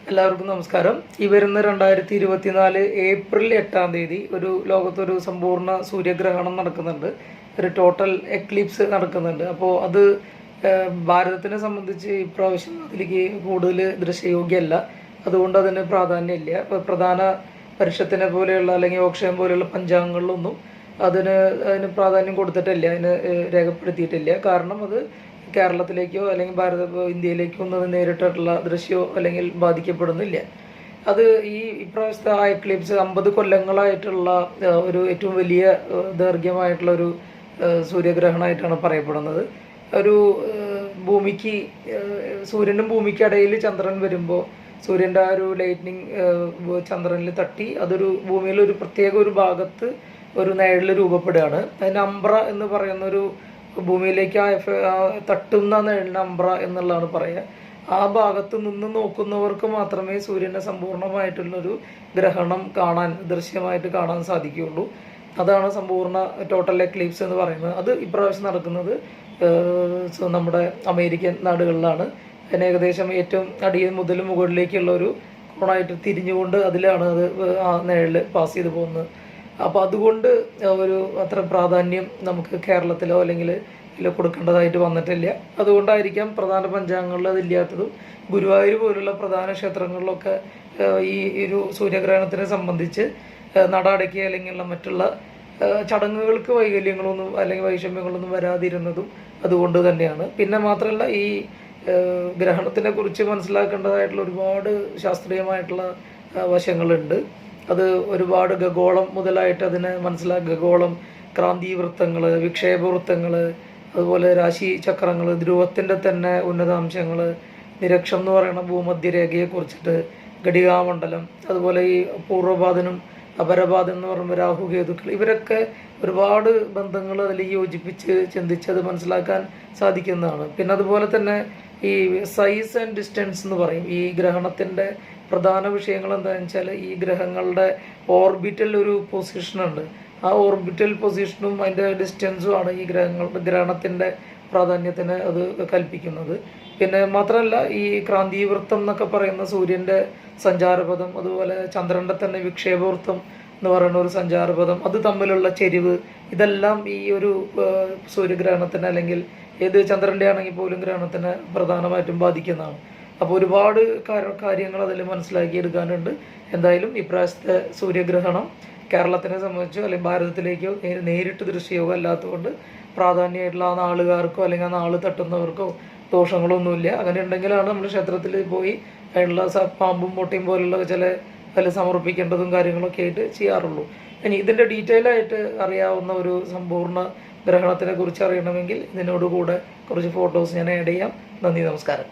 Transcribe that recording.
എല്ലാവർക്കും നമസ്കാരം. ഈ വരുന്ന 2024 ഏപ്രിൽ 8-ാം തീയതി ലോകത്തൊരു സമ്പൂർണ്ണ സൂര്യഗ്രഹണം നടക്കുന്നുണ്ട്. ഒരു ടോട്ടൽ എക്ലിപ്സ് നടക്കുന്നുണ്ട്. അപ്പോൾ അത് ഭാരതത്തിനെ സംബന്ധിച്ച് ഇപ്രാവശ്യം അതിലേക്ക് കൂടുതൽ ദൃശ്യയോഗ്യമല്ല. അതുകൊണ്ട് അതിന് പ്രാധാന്യമില്ല. ഇപ്പോൾ പ്രധാന പരിഷത്തിനെ പോലെയുള്ള അല്ലെങ്കിൽ ഓക്ഷയം പോലെയുള്ള പഞ്ചാംഗങ്ങളിലൊന്നും അതിന് പ്രാധാന്യം കൊടുത്തിട്ടില്ല, അതിന് രേഖപ്പെടുത്തിയിട്ടില്ല. കാരണം അത് കേരളത്തിലേക്കോ അല്ലെങ്കിൽ ഇന്ത്യയിലേക്കോ ഒന്നും നേരിട്ടുള്ള ദൃശ്യമോ അല്ലെങ്കിൽ ബാധിക്കപ്പെടുന്നില്ല. അത് ഇപ്രാവശ്യത്തെ ആ എക്ലിപ്സ് 50 കൊല്ലങ്ങളായിട്ടുള്ള ഒരു ഏറ്റവും വലിയ ദൈർഘ്യമായിട്ടുള്ള ഒരു സൂര്യഗ്രഹണമായിട്ടാണ് പറയപ്പെടുന്നത്. ഒരു ഭൂമിക്ക് സൂര്യനും ഭൂമിക്കിടയിൽ ചന്ദ്രൻ വരുമ്പോൾ സൂര്യൻ്റെ ആ ഒരു ലൈറ്റ്നിങ് ചന്ദ്രനിൽ തട്ടി അതൊരു ഭൂമിയിൽ ഒരു പ്രത്യേക ഒരു ഭാഗത്ത് ഒരു നിഴൽ രൂപപ്പെടുകയാണ്. അതിന് അംബ്ര എന്ന് പറയുന്നൊരു ഭൂമിയിലേക്ക് തട്ടുന്ന നിഴലിന് അംബ്ര എന്നുള്ളതാണ് പറയുക. ആ ഭാഗത്ത് നിന്ന് നോക്കുന്നവർക്ക് മാത്രമേ സൂര്യനെ സമ്പൂർണ്ണമായിട്ടുള്ളൊരു ഗ്രഹണം ദൃശ്യമായിട്ട് കാണാൻ സാധിക്കുകയുള്ളൂ. അതാണ് സമ്പൂർണ്ണ ടോട്ടൽ എക്ലിപ്സ് എന്ന് പറയുന്നത്. അത് ഇപ്രാവശ്യം നടക്കുന്നത് നമ്മുടെ അമേരിക്കൻ നാടുകളിലാണ്. അതിന് ഏകദേശം ഏറ്റവും അടിയിൽ മുതൽ മുകളിലേക്കുള്ള ഒരു കോണായിട്ട് തിരിഞ്ഞുകൊണ്ട് അതിലാണ് അത് ആ നിഴൽ പാസ് ചെയ്ത് പോകുന്നത്. അപ്പോൾ അതുകൊണ്ട് അത്ര പ്രാധാന്യം നമുക്ക് കേരളത്തിലോ അല്ലെങ്കിൽ കൊടുക്കേണ്ടതായിട്ട് വന്നിട്ടില്ല. അതുകൊണ്ടായിരിക്കാം പ്രധാന പഞ്ചാംഗങ്ങളിൽ അതില്ലാത്തതും. ഗുരുവായൂർ പോലുള്ള പ്രധാന ക്ഷേത്രങ്ങളിലൊക്കെ ഈ ഒരു സൂര്യഗ്രഹണത്തിനെ സംബന്ധിച്ച് നട അടയ്ക്കുക അല്ലെങ്കിൽ മറ്റുള്ള ചടങ്ങുകൾക്ക് വൈകല്യങ്ങളൊന്നും അല്ലെങ്കിൽ വൈഷമ്യങ്ങളൊന്നും വരാതിരുന്നതും അതുകൊണ്ട് തന്നെയാണ്. പിന്നെ മാത്രമല്ല, ഈ ഗ്രഹണത്തിനെ കുറിച്ച് മനസ്സിലാക്കേണ്ടതായിട്ടുള്ള ഒരുപാട് ശാസ്ത്രീയമായിട്ടുള്ള വശങ്ങളുണ്ട്. അത് ഒരുപാട് ഖഗോളം മുതലായിട്ട് അതിനെ ഗഗോളം, ക്രാന്തിവൃത്തങ്ങൾ, വിക്ഷേപവൃത്തങ്ങൾ, അതുപോലെ രാശി ചക്രങ്ങൾ, ധ്രുവത്തിൻ്റെ തന്നെ ഉന്നതാംശങ്ങൾ, നിരക്ഷം എന്ന് പറയുന്ന ഭൂമധ്യരേഖയെക്കുറിച്ചിട്ട്, ഘടികാമണ്ഡലം, അതുപോലെ ഈ പൂർവ്വപാദനും അപരപാദം എന്ന് പറയുമ്പോൾ രാഹുകേതുക്കൾ, ഇവരൊക്കെ ഒരുപാട് ബന്ധങ്ങൾ അതിൽ യോജിപ്പിച്ച് ചിന്തിച്ച് അത് മനസ്സിലാക്കാൻ സാധിക്കുന്നതാണ്. പിന്നെ അതുപോലെ തന്നെ ഈ സൈസ് ആൻഡ് ഡിസ്റ്റൻസ് എന്ന് പറയും. ഈ ഗ്രഹണത്തിൻ്റെ പ്രധാന വിഷയങ്ങൾ എന്താണെന്ന് വെച്ചാൽ ഈ ഗ്രഹങ്ങളുടെ ഓർബിറ്റൽ ഒരു പൊസിഷനുണ്ട്. ആ ഓർബിറ്റൽ പൊസിഷനും അതിൻ്റെ ഡിസ്റ്റൻസുമാണ് ഈ ഗ്രഹണത്തിൻ്റെ പ്രാധാന്യത്തിന് അത് കൽപ്പിക്കുന്നത്. പിന്നെ മാത്രമല്ല, ഈ ക്രാന്തിവൃത്തം എന്നൊക്കെ പറയുന്ന സൂര്യൻ്റെ സഞ്ചാരപഥം, അതുപോലെ ചന്ദ്രൻ്റെ തന്നെ വിക്ഷേപവൃത്തം എന്ന് പറയുന്ന ഒരു സഞ്ചാരപഥം, അത് തമ്മിലുള്ള ചെരിവ്, ഇതെല്ലാം ഈ ഒരു സൂര്യഗ്രഹണത്തിന് അല്ലെങ്കിൽ ഏത് ചന്ദ്രൻ്റെ ആണെങ്കിൽ പോലും ഗ്രഹണത്തിന് പ്രധാനമായിട്ടും ബാധിക്കുന്നതാണ്. അപ്പോൾ ഒരുപാട് കാര്യങ്ങൾ അതിൽ മനസ്സിലാക്കിയെടുക്കാനുണ്ട്. എന്തായാലും ഇപ്രാവശ്യത്തെ സൂര്യഗ്രഹണം കേരളത്തിനെ സംബന്ധിച്ചോ അല്ലെങ്കിൽ ഭാരതത്തിലേക്കോ നേരിട്ട് ദൃശ്യയോഗം അല്ലാത്തതുകൊണ്ട് പ്രാധാന്യമായിട്ടുള്ള ആ നാളുകാർക്കോ അല്ലെങ്കിൽ ആ നാള് തട്ടുന്നവർക്കോ ദോഷങ്ങളൊന്നുമില്ല. അങ്ങനെ ഉണ്ടെങ്കിലാണ് നമ്മൾ ക്ഷേത്രത്തിൽ പോയി അതിനുള്ള പാമ്പും പൊട്ടിയും പോലുള്ള അതിൽ സമർപ്പിക്കേണ്ടതും കാര്യങ്ങളൊക്കെ ആയിട്ട് ചെയ്യാറുള്ളൂ. ഇനി ഇതിൻ്റെ ഡീറ്റെയിൽ ആയിട്ട് അറിയാവുന്ന ഒരു സമ്പൂർണ്ണ ഗ്രഹണത്തിനെ കുറിച്ച് അറിയണമെങ്കിൽ ഇതിനോടുകൂടെ കുറച്ച് ഫോട്ടോസ് ഞാൻ ആഡ് ചെയ്യാം. നന്ദി, നമസ്കാരം.